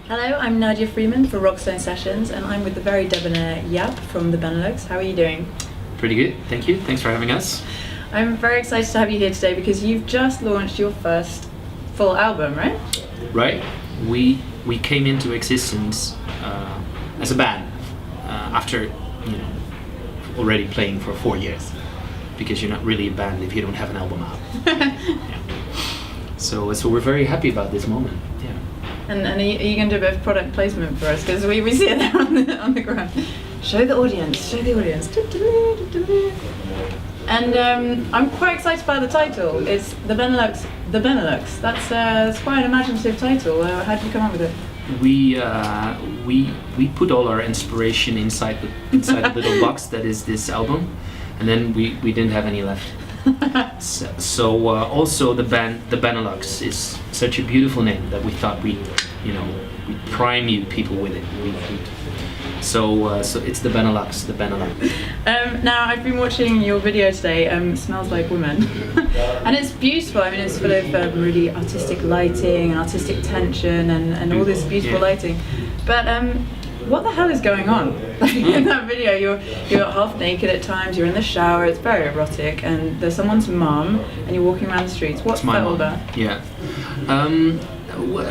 Hello, I'm Nadja Freeman for Rockstone Sessions, and I'm with the very debonair Jaap from the Benelux. How are you doing? Pretty good, thank you. Thanks for having us. I'm very excited to have you here today because you've just launched your first full album, right? Right. We came into existence as a band after already playing for 4 years, because you're not really a band if you don't have an album out. Yeah. So we're very happy about this moment. Yeah. And are you going to do a bit of product placement for us? Because we see it there on the ground. Show the audience, show the audience. And I'm quite excited by the title. It's the Benelux. The Benelux. That's quite an imaginative title. How did you come up with it? We put all our inspiration inside the little box that is this album, and then we didn't have any left. So also the Benelux is such a beautiful name that we thought we'd prime you people with it. So it's the Benelux, the Benelux. Now I've been watching your video today, Smells Like Women, and it's beautiful. I mean, it's full of really artistic lighting and artistic tension and all this beautiful lighting. But what the hell is going on? In that video, you're half naked at times. You're in the shower. It's very erotic, and there's someone's mum, and you're walking around the streets. What's that all about? Yeah.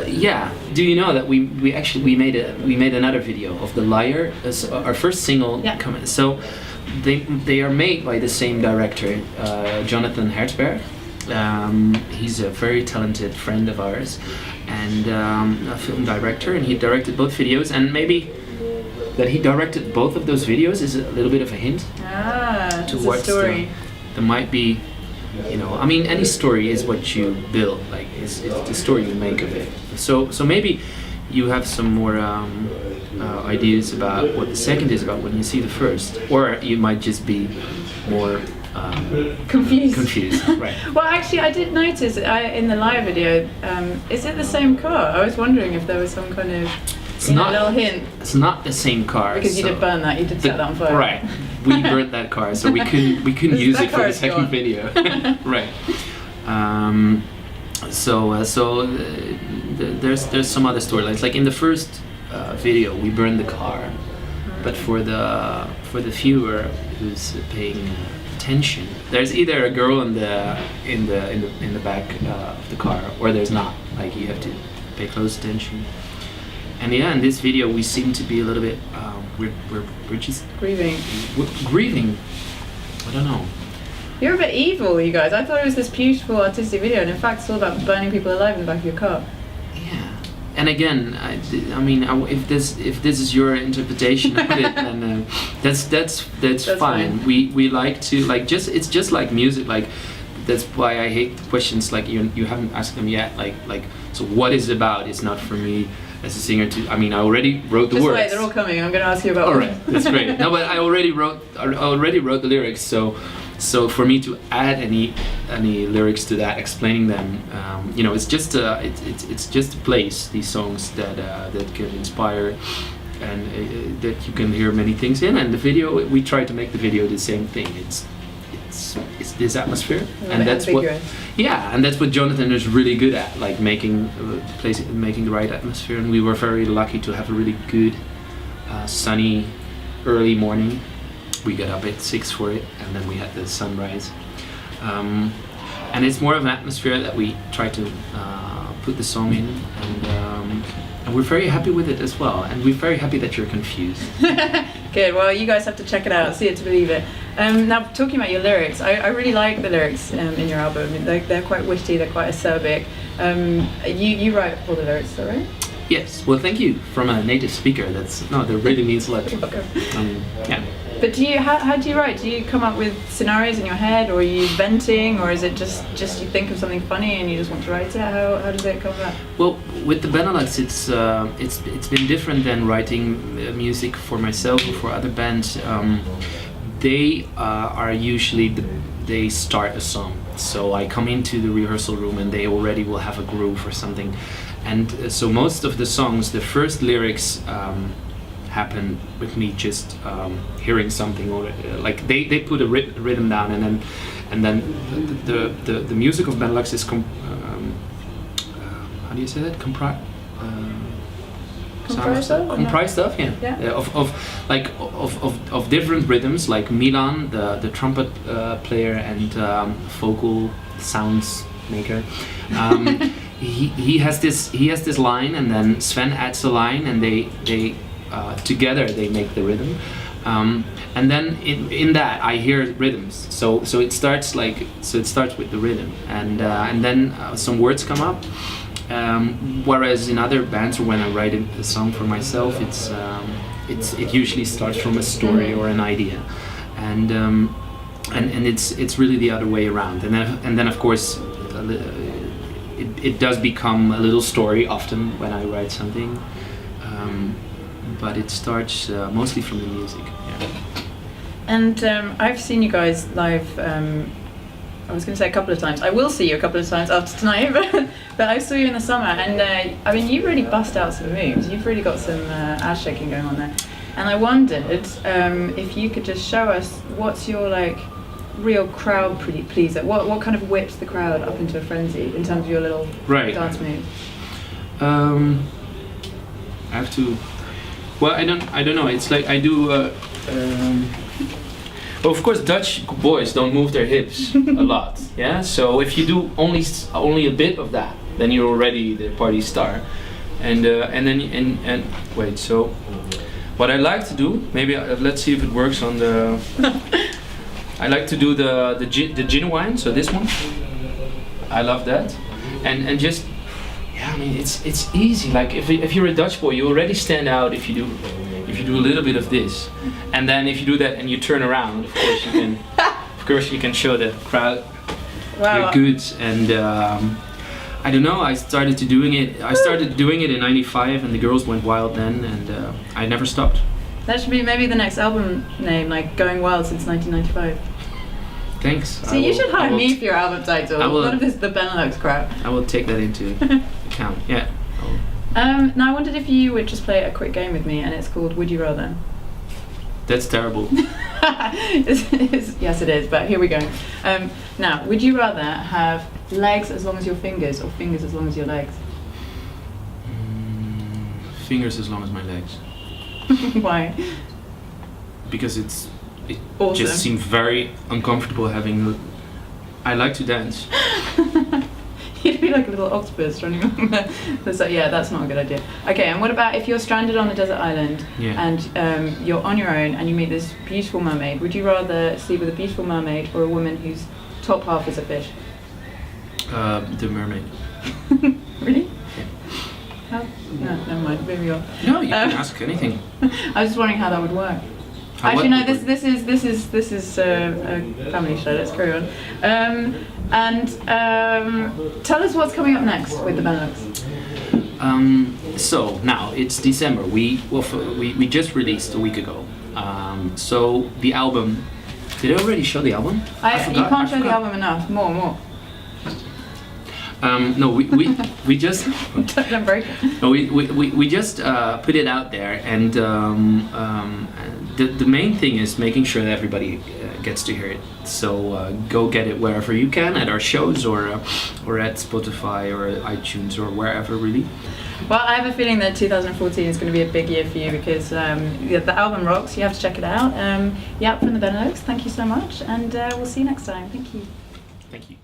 Yeah. Do you know that we made another video of The Liar as our first single? Yeah. So they are made by the same director, Jonathan Hertzberg. He's a very talented friend of ours, and a film director, and he directed both videos. And maybe that he directed both of those videos is a little bit of a hint towards the story. There might be. I mean, any story is what you build, like it's the story you make of it. So maybe you have some more ideas about what the second is about when you see the first, or you might just be more confused. Right. Well, actually, I did notice in the live video. Is it the same car? I was wondering if there was some kind of little hint. It's not the same car because you did burn that. You did set that on fire. Right. We burnt that car, so we couldn't use it for the second video. Right. There's some other storylines. Like in the first video, we burned the car, but for the viewer who's paying attention, there's either a girl in the back of the car, or there's not. Like you have to pay close attention. And yeah, in this video we seem to be a little bit we're just grieving. Grieving. I don't know. You're a bit evil, you guys. I thought it was this beautiful artistic video, and in fact it's all about burning people alive in the back of your car. Yeah. And again, I mean, if this is your interpretation of it, then that's fine. We like to it's just like music. Like that's why I hate questions like you haven't asked them yet. Like so what is it about? It's not for me as a singer to. I mean, I already wrote the words. Just wait, they're all coming. I'm going to ask you about. All right, that's great. No, but I already wrote the lyrics. So for me to add any lyrics to that, explaining them, it's just to place these songs that can inspire, and that you can hear many things in. And the video, we try to make the video the same thing. It's this atmosphere, and that's what Jonathan is really good at, like making the right atmosphere. And we were very lucky to have a really good sunny early morning. We got up at 6 for it, and then we had the sunrise. And it's more of an atmosphere that we try to put the song in, and we're very happy with it as well. And we're very happy that you're confused. Good. Well, you guys have to check it out, see it to believe it. Now, talking about your lyrics, I really like the lyrics in your album. They're quite witty. They're quite acerbic. You write all the lyrics, is that right? Yes. Well, thank you. From a native speaker, that really means a lot. Yeah. But how do you write? Do you come up with scenarios in your head, or are you venting, or is it just you think of something funny and you just want to write it? How does it come about? Well, with the Benelux, it's been different than writing music for myself or for other bands. They are usually they start a song. So I come into the rehearsal room and they already will have a groove or something. And so most of the songs, the first lyrics happen with me just hearing something, or like they put a rhythm down, and then the music of Benelux is how do you say that? Comprised of? Comprised of, yeah. Yeah. Of different rhythms, like Milan, the trumpet player and vocal sounds maker. He has this line, and then Sven adds a line, and they together they make the rhythm. And then in that I hear rhythms. So it starts with the rhythm, and then some words come up. Whereas in other bands, or when I write a song for myself, it usually starts from a story or an idea, and it's really the other way around. And then of course it does become a little story often when I write something, but it starts mostly from the music. Yeah. And I've seen you guys live. I was going to say a couple of times. I will see you a couple of times after tonight, but I saw you in the summer, and I mean, you really bust out some moves. You've really got some ass shaking going on there. And I wondered if you could just show us what's your like real crowd pleaser. What kind of whips the crowd up into a frenzy in terms of your little dance moves? I have to. Well, I don't know. It's like I do. Well, of course, Dutch boys don't move their hips a lot. Yeah. So if you do only a bit of that, then you're already the party star. And wait. So what I like to do, maybe let's see if it works on the. I like to do the genuine. So this one. I love that, and just. Yeah, I mean it's easy. Like if you're a Dutch boy, you already stand out if you do a little bit of this, and then if you do that and you turn around, of course you can show the crowd you're good. And I don't know. I started doing it in '95, and the girls went wild then, and I never stopped. That should be maybe the next album name, like Going Wild Since 1995. Thanks. So you should hire me for your album title. What if it's the Benelux crowd? I will take that into account. Yeah. Now I wondered if you would just play a quick game with me, and it's called Would You Rather. That's terrible. Yes, it is. But here we go. Now, would you rather have legs as long as your fingers, or fingers as long as your legs? Fingers as long as my legs. Why? Because it awesome. Just seems very uncomfortable having. I like to dance. You'd be like a little octopus running along there. So yeah, that's not a good idea. Okay, and what about if you're stranded on a desert island and you're on your own and you meet this beautiful mermaid? Would you rather sleep with a beautiful mermaid or a woman whose top half is a fish? The mermaid. Really? Yeah. How? No, never mind. Maybe you're. No, you can ask anything. I was just wondering how that would work. Actually, no. This is a family show. Let's carry on. Tell us what's coming up next with the Benelux. So now it's December. We just released a week ago. So the album. Did I already show the album? You can't show the album enough. More. No, we just. Don't break it. No, we just put it out there, and the main thing is making sure that everybody gets to hear it. So go get it wherever you can, at our shows or at Spotify or iTunes or wherever, really. Well, I have a feeling that 2014 is going to be a big year for you because the album rocks. You have to check it out. Jaap from the Benelux, thank you so much, and we'll see you next time. Thank you. Thank you.